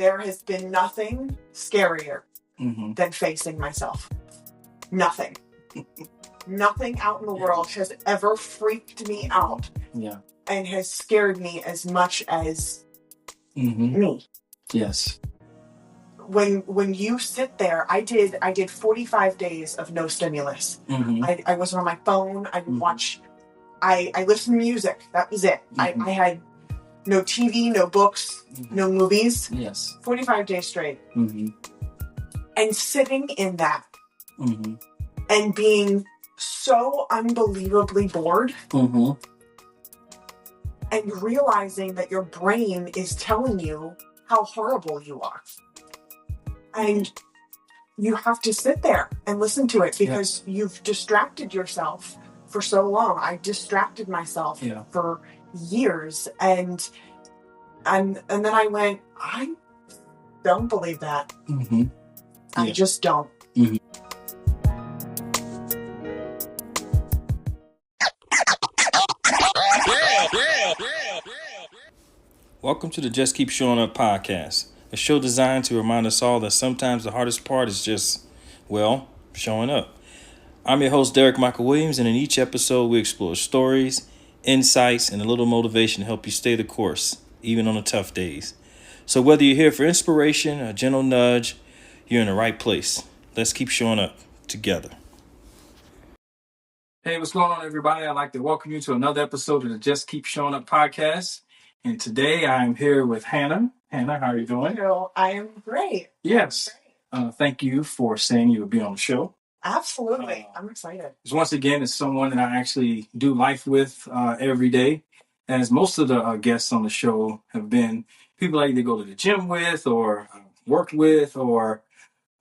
there has been nothing scarier than facing myself. Nothing. Nothing out in the world has ever freaked me out and has scared me as much as me. Yes. When you sit there, I did 45 days of no stimulus. I wasn't on my phone. I didn't watch. I listened to music. That was it. I had no TV, no books, no movies. Yes. 45 days straight. And sitting in that and being so unbelievably bored and realizing that your brain is telling you how horrible you are. And you have to sit there and listen to it because you've distracted yourself for so long. I distracted myself for years. And then I went, I don't believe that. I just don't. Welcome to the Just Keep Showing Up podcast, a show designed to remind us all that sometimes the hardest part is just, well, showing up. I'm your host, Derek Michael Williams, and in each episode we explore stories, insights, and a little motivation to help you stay the course, even on the tough days. So whether you're here for inspiration, a gentle nudge, you're in the right place. Let's keep showing up together. Hey, what's going on, everybody? I'd like to welcome you to another episode of the Just Keep Showing Up podcast. And today I'm here with Hannah. Hannah, how are you doing? Hello, I am great. Yes. Thank you for saying you would be on the show. Absolutely. I'm excited. Once again, it's someone that I actually do life with every day. As most of the guests on the show have been people I either go to the gym with or work with or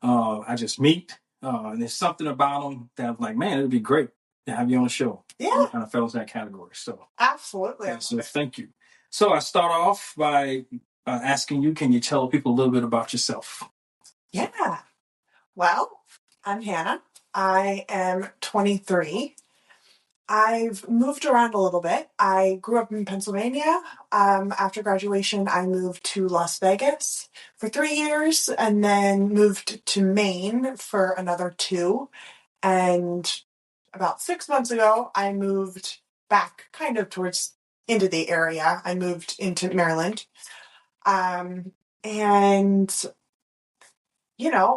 I just meet. And there's something about them that I'm like, man, it would be great to have you on the show. Yeah. Kind of fell into that category. So absolutely. So thank you. So I start off by asking you, can you tell people a little bit about yourself? Yeah. Well, I'm Hannah. I am 23. I've moved around a little bit. I grew up in Pennsylvania. After graduation, I moved to Las Vegas for 3 years and then moved to Maine for another 2. And about 6 months ago, I moved back kind of towards into the area. I moved into Maryland. And,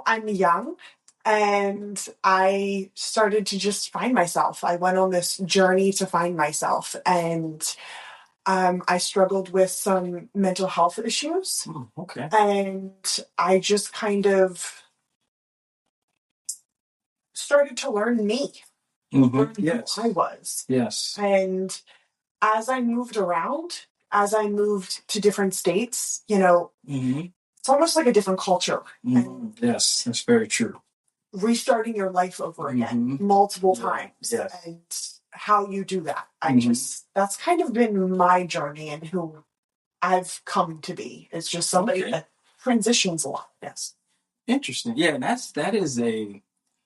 I'm young and I started to just find myself. I went on this journey to find myself and I struggled with some mental health issues. Okay. And I just kind of started to learn me. Yes. Who I was. Yes. And as I moved around, as I moved to different states, it's almost like a different culture. Yes, that's very true. Restarting your life over again multiple times. Yes. And how you do that. That's kind of been my journey and who I've come to be. It's just somebody that transitions a lot. Yes. Interesting. Yeah, that is a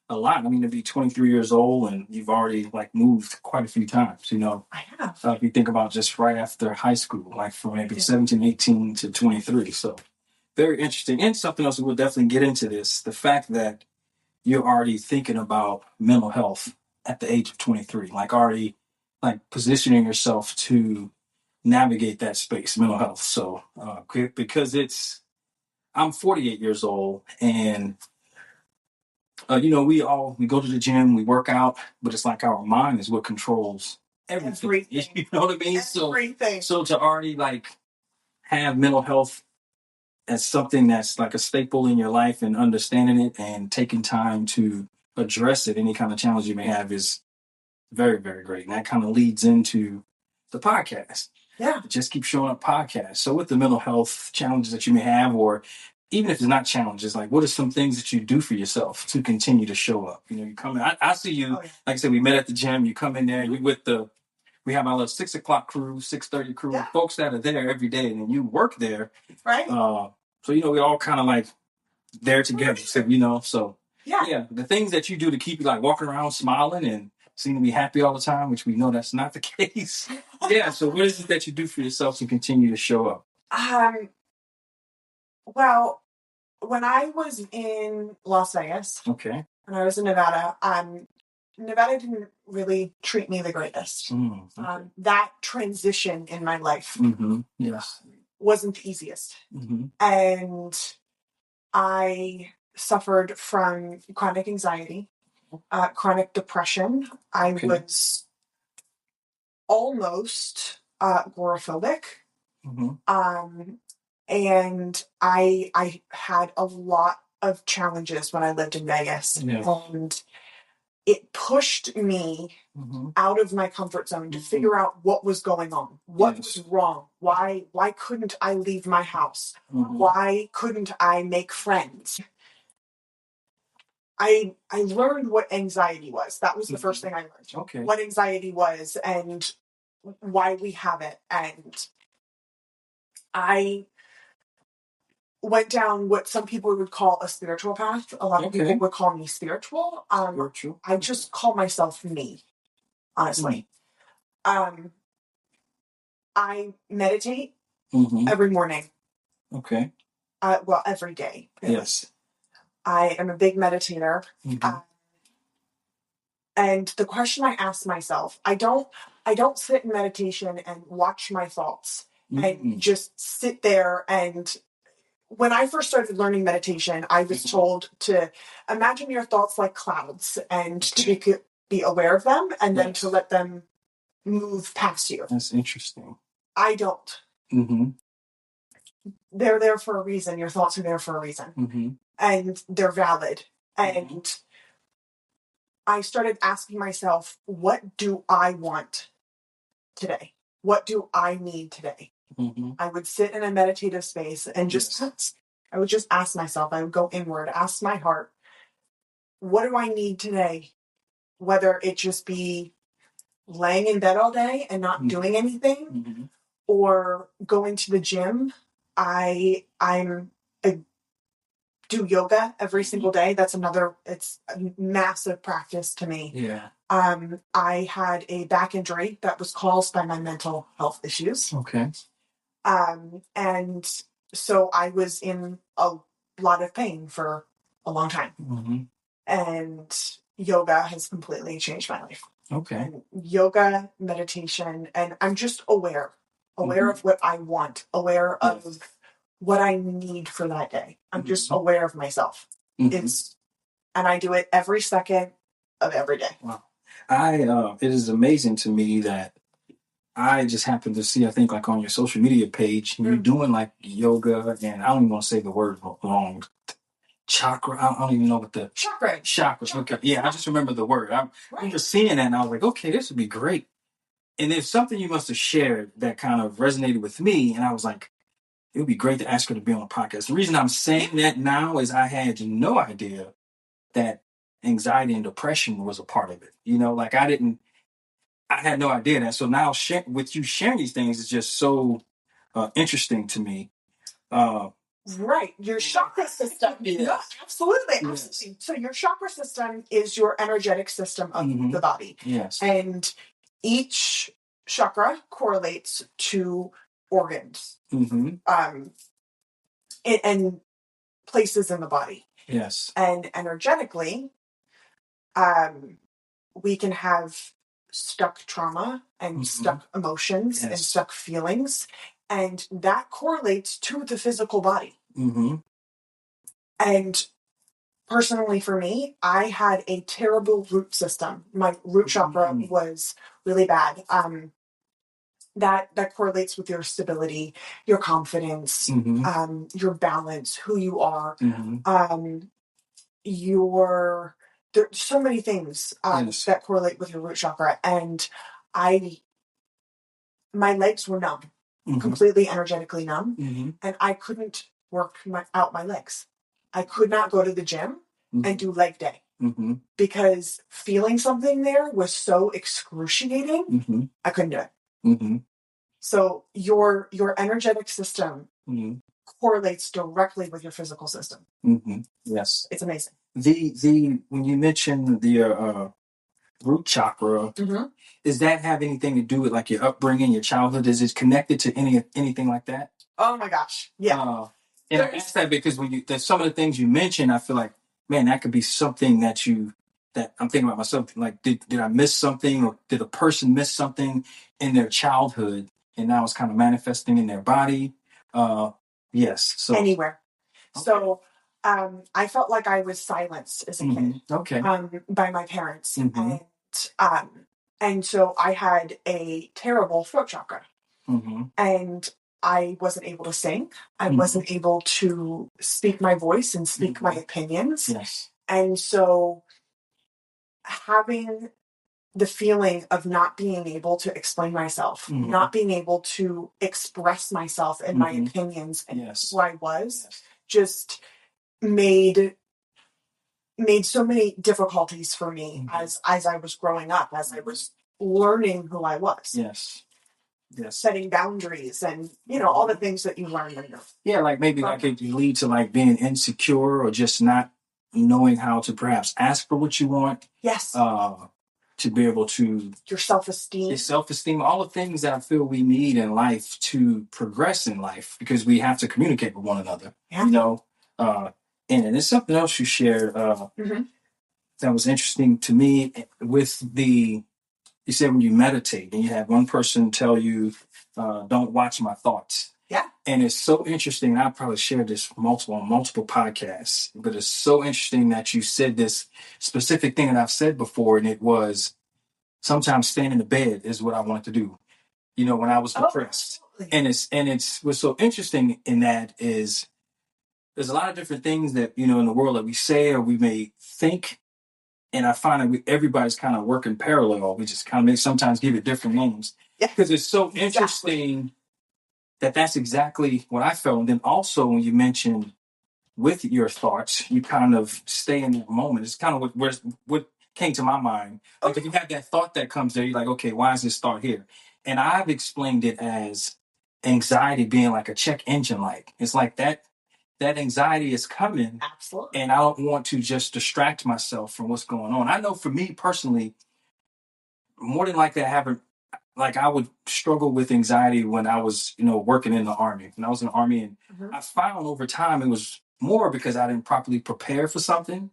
lot. I mean, to be 23 years old and you've already moved quite a few times, I have. If you think about just right after high school, like from maybe 17, 18 to 23. So very interesting. And something else, we'll definitely get into this. The fact that you're already thinking about mental health at the age of 23, already positioning yourself to navigate that space, mental health. So, because I'm 48 years old and we go to the gym, we work out, but it's like our mind is what controls everything. You know what I mean? Everything. So to already have mental health as something that's like a staple in your life and understanding it and taking time to address it, any kind of challenge you may have is very, very great. And that kind of leads into the podcast. Yeah. Just Keep Showing Up podcast. So with the mental health challenges that you may have, or even if it's not challenges, what are some things that you do for yourself to continue to show up? You come in, I see you, like I said, we met at the gym, you come in there, you we have our little 6 o'clock crew, 6:30 crew, folks that are there every day, and then you work there. Right. So, we all kind of there together. So, the things that you do to keep you walking around smiling and seem to be happy all the time, which we know that's not the case. So what is it that you do for yourself to continue to show up? Well, when I was in Las Vegas, Okay. when I was in Nevada, Nevada didn't really treat me the greatest. Okay. That transition in my life Yes. wasn't the easiest. And I suffered from chronic anxiety, chronic depression. I was almost agoraphobic. And I had a lot of challenges when I lived in Vegas. Yes. And it pushed me out of my comfort zone to figure out what was going on. What was wrong? Why couldn't I leave my house? Why couldn't I make friends? I learned what anxiety was. That was the first thing I learned. Okay. What anxiety was and why we have it. And I went down what some people would call a spiritual path. A lot of people would call me spiritual. I just call myself me, honestly. I meditate every morning. Okay. Well, every day. Really. Yes. I am a big meditator. And the question I ask myself, I don't sit in meditation and watch my thoughts and just sit there. And when I first started learning meditation, I was told to imagine your thoughts like clouds and to be aware of them and then to let them move past you. That's interesting. I don't. They're there for a reason. Your thoughts are there for a reason. And they're valid. And I started asking myself, what do I want today? What do I need today? I would sit in a meditative space and I would just ask myself, I would go inward, ask my heart, what do I need today? Whether it just be laying in bed all day and not doing anything or going to the gym. I do yoga every single day. It's a massive practice to me. Yeah. I had a back injury that was caused by my mental health issues. Okay. And so I was in a lot of pain for a long time. And yoga has completely changed my life. Okay. And yoga, meditation, and I'm just aware of what I want, aware of what I need for that day. I'm just aware of myself. And I do it every second of every day. Wow. It is amazing to me that I just happened to see, I think, like on your social media page, you're doing like yoga, and I don't even want to say the word wrong. Chakra. I don't even know what the chakra. Okay. Yeah, I just remember the word. I remember seeing that, and I was like, okay, this would be great. And there's something you must have shared that kind of resonated with me, and I was like, it would be great to ask her to be on the podcast. The reason I'm saying that now is I had no idea that anxiety and depression was a part of it. Like I had no idea that. So now with you sharing these things is just so interesting to me. Right. Your chakra system. Yes. Yeah, absolutely. Yes. Absolutely. So your chakra system is your energetic system of the body. Yes. And each chakra correlates to organs. And places in the body. Yes. And energetically, we can have stuck trauma and stuck emotions and stuck feelings. And that correlates to the physical body. And personally for me, I had a terrible root system. My root chakra was really bad. That correlates with your stability, your confidence, your balance, who you are, there's so many things that correlate with your root chakra. And my legs were numb, completely energetically numb, and I couldn't work out my legs. I could not go to the gym and do leg day because feeling something there was so excruciating. I couldn't do it. So your energetic system correlates directly with your physical system. Yes, it's amazing. The when you mentioned the root chakra, does that have anything to do with like your upbringing, your childhood? Is it connected to anything like that? Oh my gosh, yeah. And I ask that because there's some of the things you mentioned, I feel like, man, that could be something that I'm thinking about myself. Like, did I miss something, or did a person miss something in their childhood, and now it's kind of manifesting in their body? Yes. So anywhere. Okay. So, I felt like I was silenced as a kid. Okay. By my parents, and so I had a terrible throat chakra, and I wasn't able to sing. I wasn't able to speak my voice and speak my opinions. Yes. And so having the feeling of not being able to explain myself, not being able to express myself and my opinions and who I was, just made so many difficulties for me as I was growing up, as I was learning who I was. Yes. Setting boundaries and all the things that you learn when you're like maybe like it lead to like being insecure or just not knowing how to perhaps ask for what you want. Yes. To be able to your self-esteem, all the things that I feel we need in life to progress in life, because we have to communicate with one another. Yeah. And there's something else you shared that was interesting to me with you said when you meditate and you have one person tell you, don't watch my thoughts. Yeah. And it's so interesting. I probably shared this on multiple podcasts, but it's so interesting that you said this specific thing that I've said before. And it was, sometimes staying in the bed is what I wanted to do, when I was depressed. And what's so interesting in that is there's a lot of different things that, in the world that we say or we may think. And I find that everybody's kind of working parallel. We just kind of sometimes give it different names. Yeah. Because it's so interesting that that's exactly what I felt. And then also when you mentioned with your thoughts, you kind of stay in that moment. It's kind of what came to my mind. Like if you have that thought that comes there, you're like, okay, why is this thought here? And I've explained it as anxiety being like a check engine light. It's like that anxiety is coming. Absolutely. And I don't want to just distract myself from what's going on. I know for me personally, more than likely I would struggle with anxiety when I was, working in the Army. When I was in the Army, and I found over time it was more because I didn't properly prepare for something.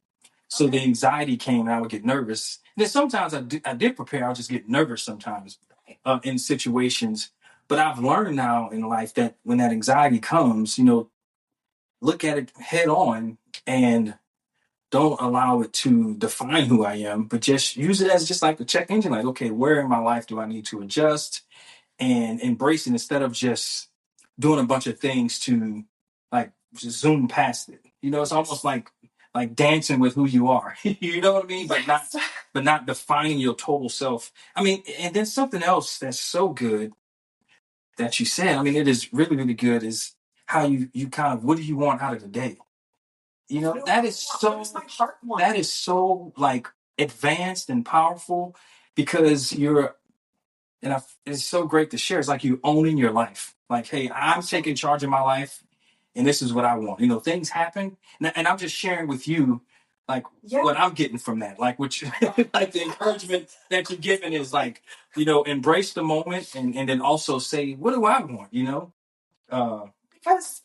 So the anxiety came and I would get nervous. And then sometimes I did prepare, I would just get nervous sometimes in situations. But I've learned now in life that when that anxiety comes, look at it head on and don't allow it to define who I am, but just use it as just like a check engine. Like, okay, where in my life do I need to adjust, and embrace it instead of just doing a bunch of things to like just zoom past it. It's almost like dancing with who you are. You know what I mean? But not defining your total self. I mean, and then something else that's so good that you said, I mean, it is really, really good, is how you kind of, what do you want out of the day? That is so like advanced and powerful, because it's so great to share. It's like you owning your life. Like, hey, I'm taking charge of my life, and this is what I want. Things happen, and I'm just sharing with you, like what I'm getting from that. Like, which like the encouragement that you're giving is like, embrace the moment, and then also say, what do I want? Because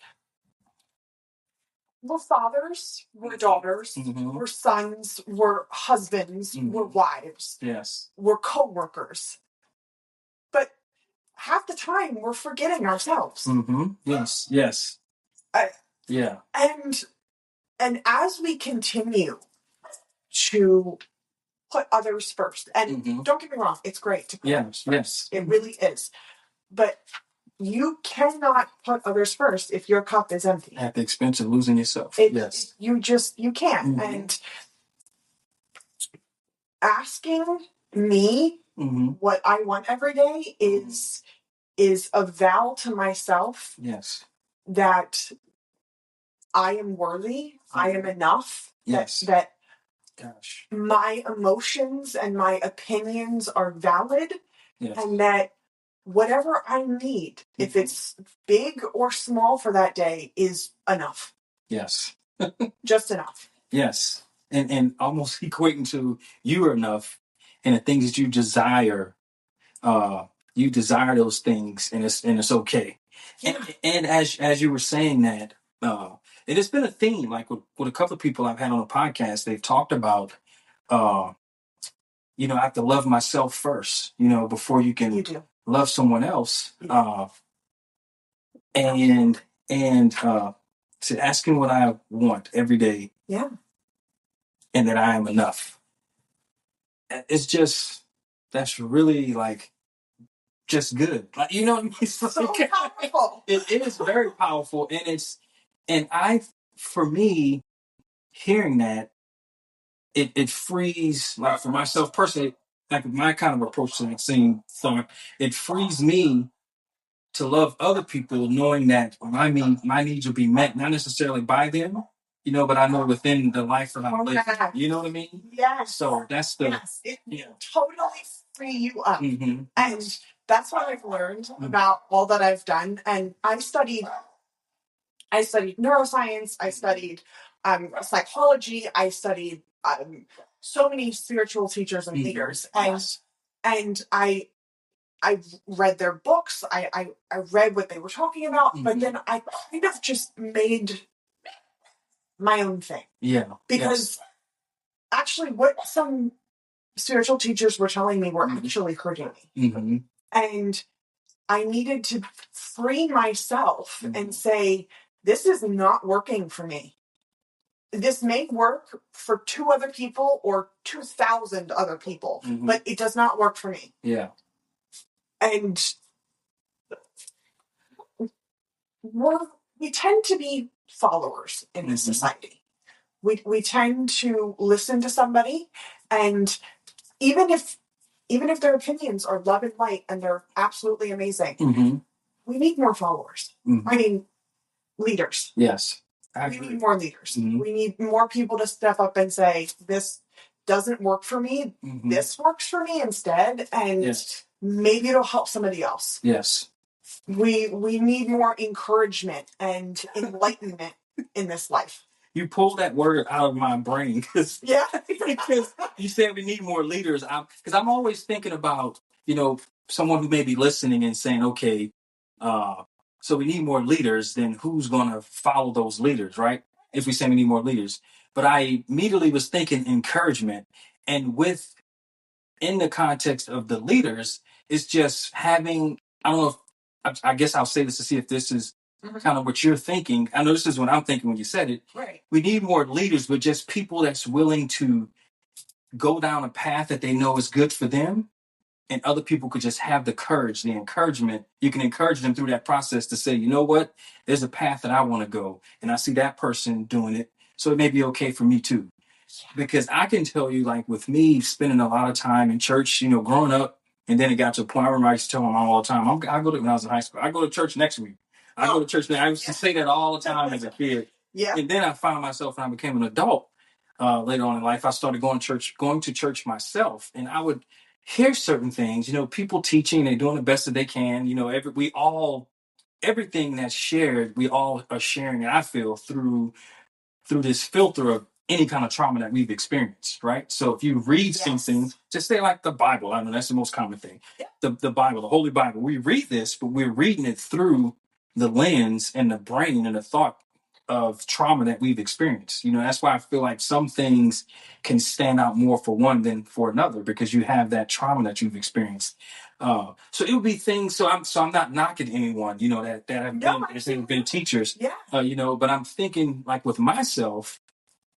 we're fathers, we're daughters, we're sons, we're husbands, we're wives. Yes. We're co-workers. But half the time we're forgetting ourselves. Yes. Yeah. And as we continue to put others first, and don't get me wrong, it's great to put others first. It really is. But you cannot put others first if your cup is empty. At the expense of losing yourself. You can't. And asking me what I want every day is a vow to myself. Yes. That I am worthy. I am enough. Yes. That my emotions and my opinions are valid. Yes. And that whatever I need, if it's big or small for that day, is enough. Yes. Just enough. Yes. And almost equating to you are enough, and the things that you desire those things, and it's okay. Yeah. And as you were saying that, And it's been a theme, like with a couple of people I've had on the podcast. They've talked about, uh, I have to love myself first, before you can love someone else. And to asking what I want every day, and that I am enough. It's just, that's really like just good. Like, you know what I mean? It's so powerful. It is very powerful, for me, hearing that, it frees, like for myself personally, like my kind of approach to that same thought, it frees me to love other people, knowing that my needs will be met, not necessarily by them, but I know within the life that I'm living. You know what I mean? Yes. So that's it totally free you up. Mm-hmm. And that's what I've learned about all that I've done. And I studied neuroscience, I studied psychology, I studied so many spiritual teachers and leaders. And I read their books. I read what they were talking about, but then I kind of just made my own thing. Yeah. Because actually what some spiritual teachers were telling me were actually hurting me. Mm-hmm. And I needed to free myself and say, this is not working for me. This may work for 2 other people or 2,000 other people, but it does not work for me. Yeah. And we tend to be followers in this society. We tend to listen to somebody, and even if their opinions are love and light and they're absolutely amazing, we need more followers. I mean, leaders. Yes. We need more leaders. We need more people to step up and say, this doesn't work for me. This works for me instead. And maybe it'll help somebody else. Yes. We need more encouragement and enlightenment in this life. You pulled that word out of my brain because you said we need more leaders. Because I'm always thinking about, someone who may be listening and saying, okay, so we need more leaders, then who's going to follow those leaders, right? If we say we need more leaders. But I immediately was thinking encouragement. And in the context of the leaders, it's just having, I don't know if, I guess I'll say this to see if this is kind of what you're thinking. I know this is what I'm thinking when you said it. Right. We need more leaders, but just people that's willing to go down a path that they know is good for them. And other people could just have the courage, the encouragement. You can encourage them through that process to say, you know what, there's a path that I want to go. And I see that person doing it. So it may be okay for me too. Because I can tell you, like with me spending a lot of time in church, growing up, and then it got to a point, I remember I used to tell my mom all the time, when I was in high school, I go to church next week. I go to church now. I used to say that all the time as a kid. Yeah. And then I found myself when I became an adult later on in life, I started going to church myself. And I would hear certain things, people teaching, they're doing the best that they can. Everything that's shared, we all are sharing it, I feel, through this filter of any kind of trauma that we've experienced, right? So if you read something, just say like the Bible, I know that's the most common thing. Yeah. The Bible, the Holy Bible, we read this, but we're reading it through the lens and the brain and the thought of trauma that we've experienced. That's why I feel like some things can stand out more for one than for another, because you have that trauma that you've experienced. So it would be things. So I'm not knocking anyone, that have been teachers. Yeah. But I'm thinking like with myself,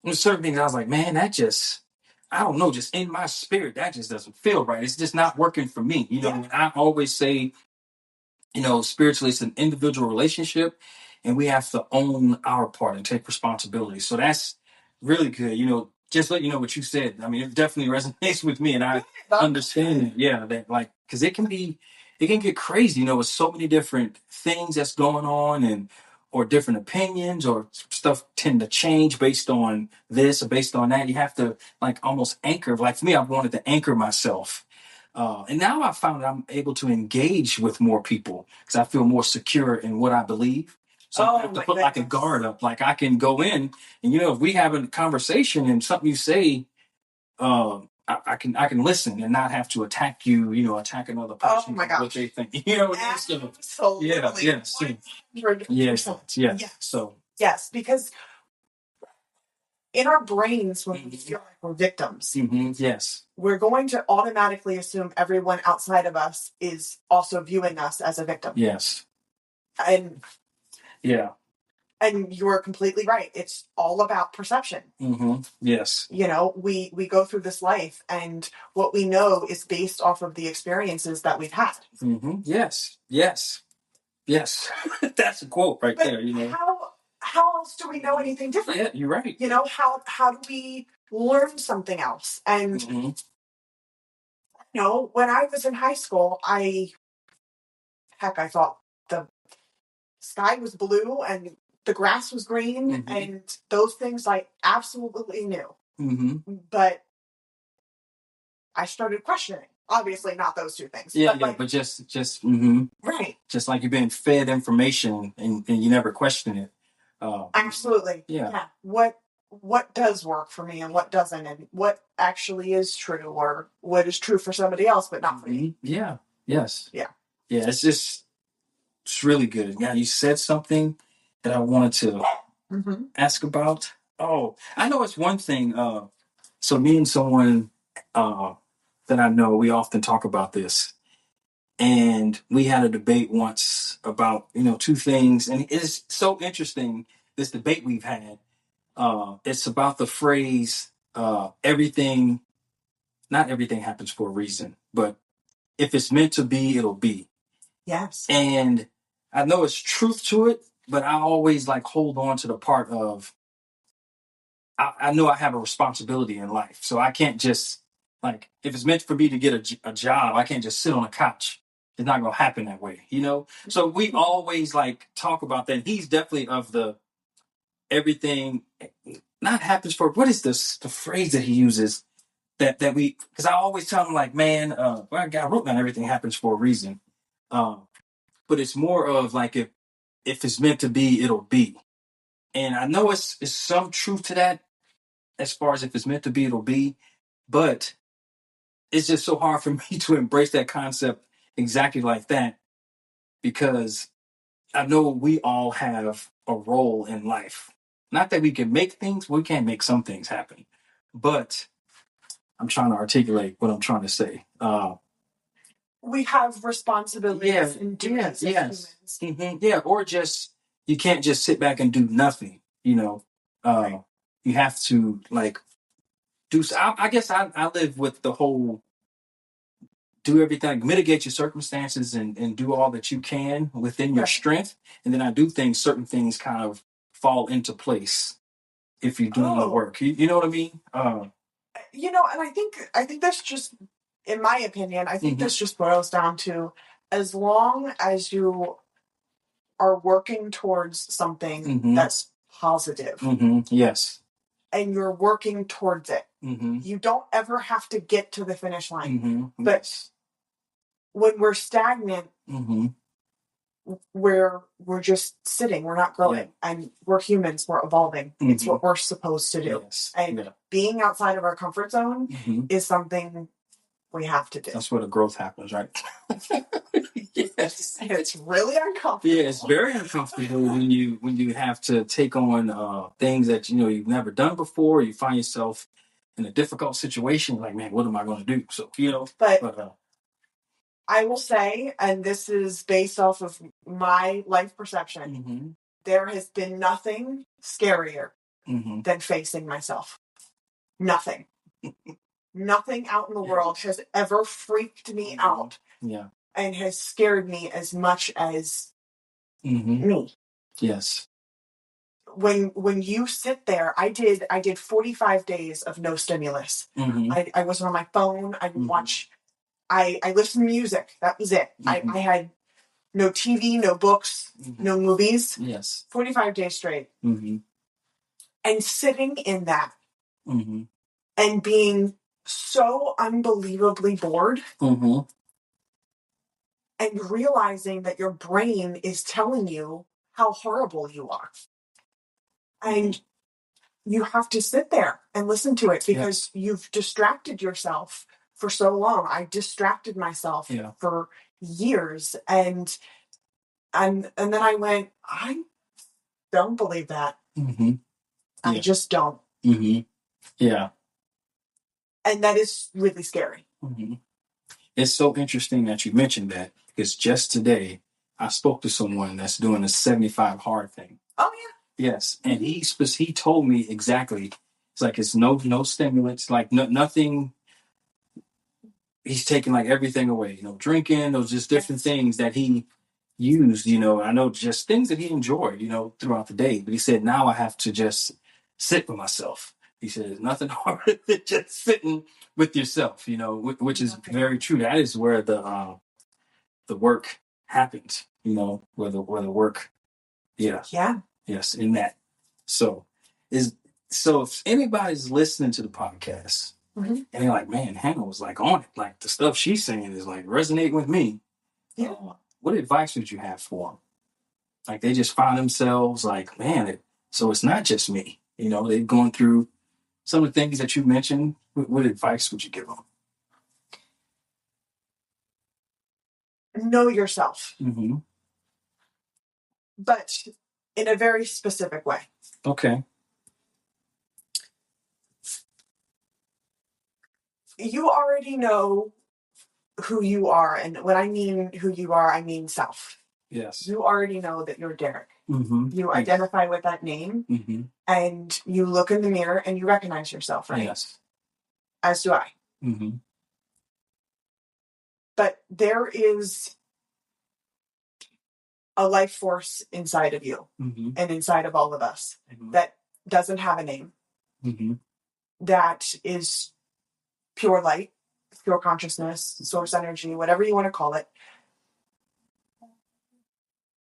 there's certain things I was like, man, that just, I don't know, just in my spirit, that just doesn't feel right. It's just not working for me. And I always say, spiritually, it's an individual relationship, and we have to own our part and take responsibility. So that's really good. Just let you know what you said. I mean, it definitely resonates with me, and I understand it. Yeah, that because it can get crazy. With so many different things that's going on, or different opinions, or stuff tend to change based on this or based on that. You have to almost anchor. Like for me, I've wanted to anchor myself. And now I found that I'm able to engage with more people because I feel more secure in what I believe. So I have to put a guard up. Like I can go in and, if we have a conversation and something you say, I can listen and not have to attack you, attack another person. Oh my gosh. What they think. Absolutely. Yeah. Yeah. 100%. Yeah. So Yes, because in our brains, when we feel like we're victims, yes, we're going to automatically assume everyone outside of us is also viewing us as a victim. yes, And yeah, and you're completely right. It's all about perception. yes. You know, we go through this life, and what we know is based off of the experiences that we've had. Yes, yes, yes. That's a quote right But there. You know, how else do we know anything different? yeah, you're right. You know, how do we learn something else? And you know, when I was in high school, I thought the sky was blue and the grass was green, and those things I absolutely knew. But I started questioning. Obviously, not those two things. Yeah, but but just right. Just like you've been fed information and you never question it. Absolutely. Yeah. What does work for me and what doesn't, and what actually is true, or what is true for somebody else but not for me. Yeah. Yes. Yeah. Yeah. It's really good. Yeah, you said something that I wanted to ask about. Oh, I know it's one thing. So me and someone that I know, we often talk about this. And we had a debate once about, two things. And it's so interesting, this debate we've had. It's about the phrase, not everything happens for a reason, but if it's meant to be, it'll be. Yes. And I know it's truth to it, but I always hold on to the part of, I know I have a responsibility in life. So I can't just, if it's meant for me to get a job, I can't just sit on a couch. It's not going to happen that way, So we always talk about that. He's definitely of the everything not happens for, what is this, the phrase that he uses that we, because I always tell him man, well, I wrote down everything happens for a reason. But it's more of if it's meant to be, it'll be. And I know it's some truth to that, as far as if it's meant to be, it'll be. But it's just so hard for me to embrace that concept exactly like that, because I know we all have a role in life. Not that we can make things, we can't make some things happen. But I'm trying to articulate what I'm trying to say. We have responsibilities and duties as humans. Yeah, or just, you can't just sit back and do nothing, Right. You have to do. I guess I live with the whole do everything, mitigate your circumstances, and do all that you can within your strength. And then I do think certain things kind of fall into place if you're doing the work. You know what I mean? And I think that's just, in my opinion, I think this just boils down to, as long as you are working towards something that's positive, yes, and you're working towards it, you don't ever have to get to the finish line. But when we're stagnant, we're just sitting, we're not growing, and we're humans, we're evolving. It's what we're supposed to do. Yes. And being outside of our comfort zone is something we have to do. That's where the growth happens, right? Yes. It's really uncomfortable. Yeah, it's very uncomfortable when you have to take on things that you've never done before. You find yourself in a difficult situation, man, what am I going to do? So but I will say, and this is based off of my life perception, there has been nothing scarier than facing myself. Nothing. Nothing out in the world has ever freaked me out. Yeah. And has scared me as much as me. Yes. When you sit there, I did 45 days of no stimulus. I wasn't on my phone. I didn't watch. I listened to music. That was it. I had no TV, no books, no movies. Yes. 45 days straight. And sitting in that and being so unbelievably bored. And realizing that your brain is telling you how horrible you are. And you have to sit there and listen to it, because you've distracted yourself for so long. I distracted myself for years. And then I went, don't believe that. Mm-hmm. I just don't. Mm-hmm. Yeah. And that is really scary. Mm-hmm. It's so interesting that you mentioned that, because just today I spoke to someone that's doing a 75 hard thing. Oh yeah. Yes, and he told me exactly. It's like it's no stimulants, like nothing. He's taking like everything away, drinking, those just different things that he used. I know just things that he enjoyed, throughout the day. But he said now I have to just sit with myself. He said there's nothing harder than just sitting with yourself, which is very true. That is where the work happens, where the work, yeah, yes, in that. So if anybody's listening to the podcast, and they're like, man, Hannah was like on it, like the stuff she's saying is like resonating with me. Yeah. What advice would you have for them? Like they just find themselves like, man, so it's not just me. They've gone through some of the things that you mentioned. What advice would you give them? Know yourself. Mm-hmm. But in a very specific way. Okay. You already know who you are. And when I mean who you are, I mean self. Yes. You already know that you're Derek. Mm-hmm. You identify with that name. Mm-hmm. And you look in the mirror and you recognize yourself, right? Yes. As do I. Mm-hmm. But there is a life force inside of you and inside of all of us that doesn't have a name. That is pure light, pure consciousness, source energy, whatever you want to call it,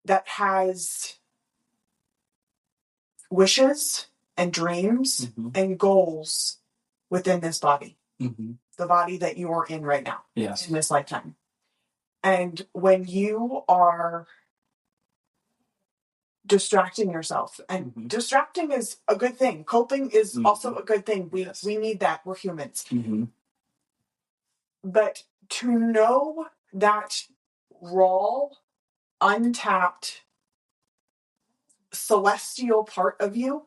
that has wishes and dreams and goals within this body, the body that you are in right now, in this lifetime. And when you are distracting yourself, and distracting is a good thing, coping is also a good thing. We need that. We're humans. But to know that raw, untapped, celestial part of you,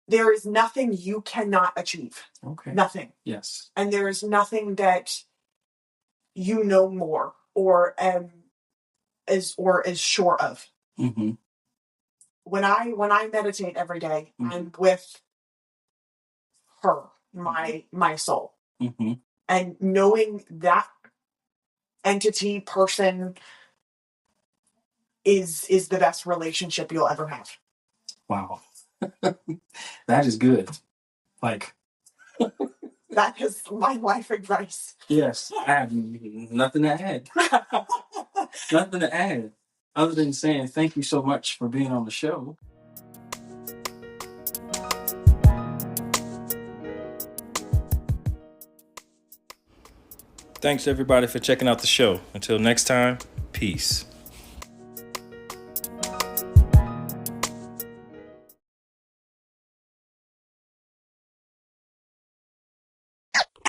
there is nothing you cannot achieve. Okay. Nothing. Yes. And there is nothing that you know more or is sure of. When I meditate every day, I'm with her, my soul. And knowing that entity, person is the best relationship you'll ever have. Wow. That is good. Like that is my life advice. Yes. I have nothing to add. Nothing to add. Other than saying thank you so much for being on the show. Thanks everybody for checking out the show. Until next time, peace.